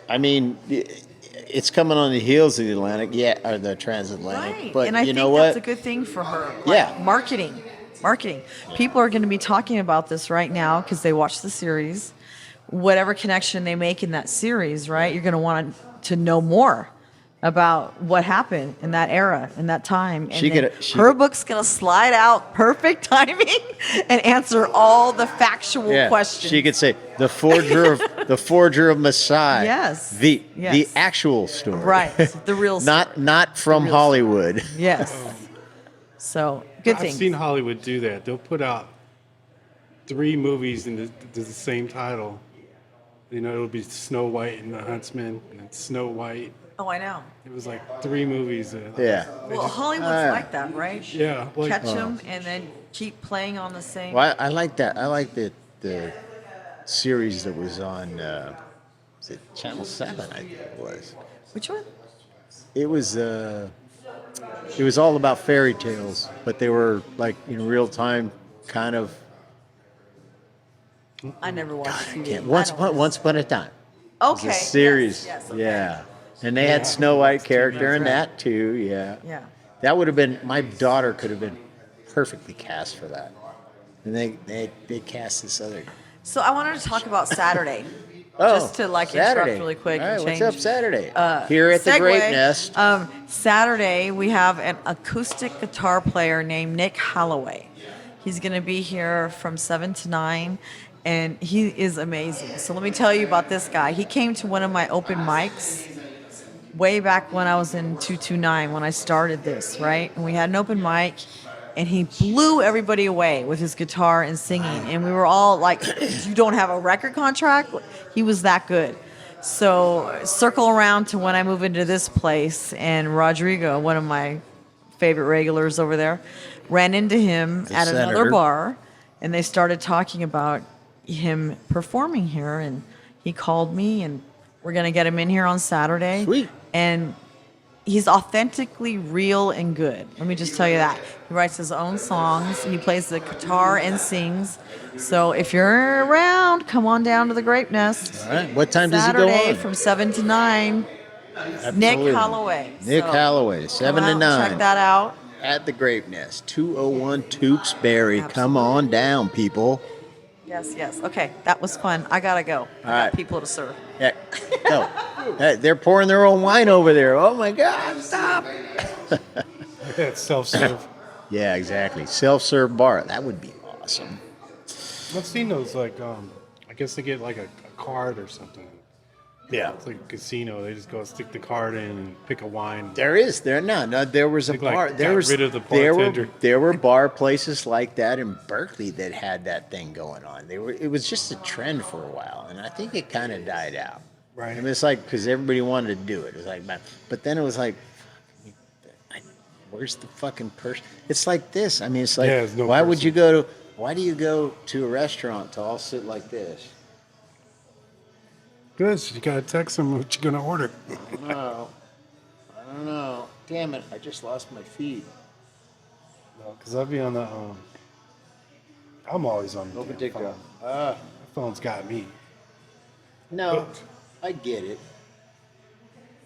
I mean, it's coming on the heels of the Atlantic, yeah, or the transatlantic. Right. But and I you think know what? that's a good thing for her. Like, Yeah. Marketing. People are going to be talking about this right now because they watch the series. Whatever connection they make in that series, right? You're going to want to know more about what happened in that era, in that time. And She then could- her book's going to slide out perfect timing and answer all the factual Yeah, questions. she could say the forger of Messiah. Yes. The Yes. actual story. Right. The real story. Not from real Hollywood. Yes. So, good I've thing. seen Hollywood do that. They'll put out 3 movies in the same title. It'll be Snow White and the Huntsman, and then Snow White. Oh, I know. It was like 3 movies. Yeah. Well, Hollywood's like that, right? Yeah. Like, Catch them and then keep playing on the same. Well, I like that. I like the series that was on was it Channel 7, I think it was. Which one? It was all about fairy tales, but they were like in real time kind of I never watched TV. once I don't know. once upon a time. Okay. The series. Yes, okay. Yeah. And they had Snow White character in that too, yeah. Yeah. That would have been my daughter could have been perfectly cast for that. And they cast this other So I wanted to talk about Saturday. Oh, Just to interrupt Saturday. really quick All right, and what's change. up Saturday? Here at the Segue. Grape Nest. Saturday, we have an acoustic guitar player named Nick Holloway. He's going to be here from 7 to 9. and he is amazing. So let me tell you about this guy. He came to one of my open mics way back when I was in 229 when I started this, right? And we had an open mic, and he blew everybody away with his guitar and singing. And we were all like, "You don't have a record contract?" He was that good. So circle around to when I move into this place, and Rodrigo, one of my favorite regulars over there, ran into him The at another senator. bar, and they started talking about him performing here. And he called me, and we're gonna get him in here on Saturday. Sweet. And he's authentically real and good. Let me just tell you that. He writes his own songs. He plays the guitar and sings. So if you're around, come on down to the Grape Nest. All right. What time does he go Saturday on? from 7 to 9. Absolutely. Nick Holloway. Nick So Holloway, 7 come to out, 9. Check that out. At the Grape Nest, 201 Tewksbury. Come on down, people. Yes, yes. Okay, that was fun. I gotta go. I got right. people to serve. Yeah. No. Hey, they're pouring their own wine over there. Oh my God! Stop. It's self-serve. Yeah, exactly. Self-serve bar. That would be awesome. I've seen those like I guess they get like a card or something. Yeah. It's like a casino. They just go stick the card in and pick a wine. There was a Think, like, bar. got There was rid of the bartender. there were bar places like that in Berkeley that had that thing going on. It was just a trend for a while, and I think it kind of died out. Right. I mean, it's like because everybody wanted to do it. It was like, but then it was like, where's the fucking person? It's like this. I mean, it's like, Yeah, there's no why would person. you go to? Why do you go to a restaurant to all sit like this? Good. So you gotta text them what you're gonna order. No, I don't know. Damn it! I just lost my feed. Because I'll be on the. I'm always on the No damn particular. phone. My phone's got me. No, I get it.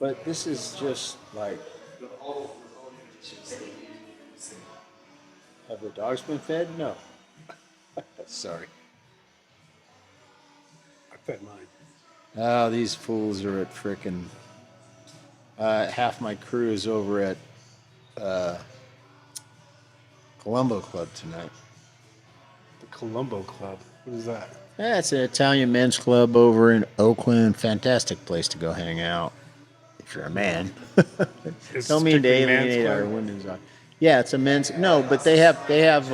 But this is just like. Have the dogs been fed? No. Sorry. I fed mine. Oh, these fools are at frickin'. Half my crew is over at Colombo Club tonight. The Colombo Club. What is that? Yeah, it's an Italian men's club over in Oakland. Fantastic place to go hang out if you're a man. It's Don't mean to strictly men's alienate our club? women's. Yeah, it's a men's. No, but they have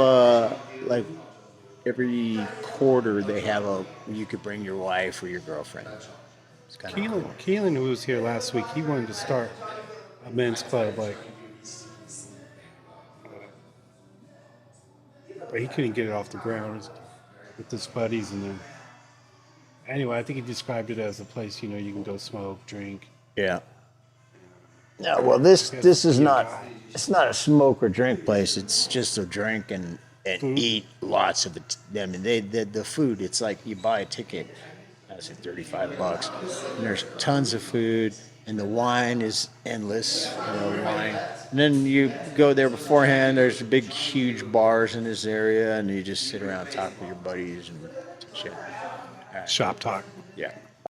like every quarter they have you could bring your wife or your girlfriend. It's kind of cool. Keelan, who was here last week, he wanted to start a men's club, like, but he couldn't get it off the ground with his buddies. And then, anyway, I think he described it as a place, you can go smoke, drink. Yeah. Yeah. Well, this is not. It's not a smoke or drink place. It's just a drink and eat lots of it. I mean, the food. It's like you buy a ticket. I say $35. And there's tons of food, and the wine is endless. Wine. And then you go there beforehand. There's big, huge bars in this area, and you just sit around, talk with your buddies and shit. Shop talk. Yeah.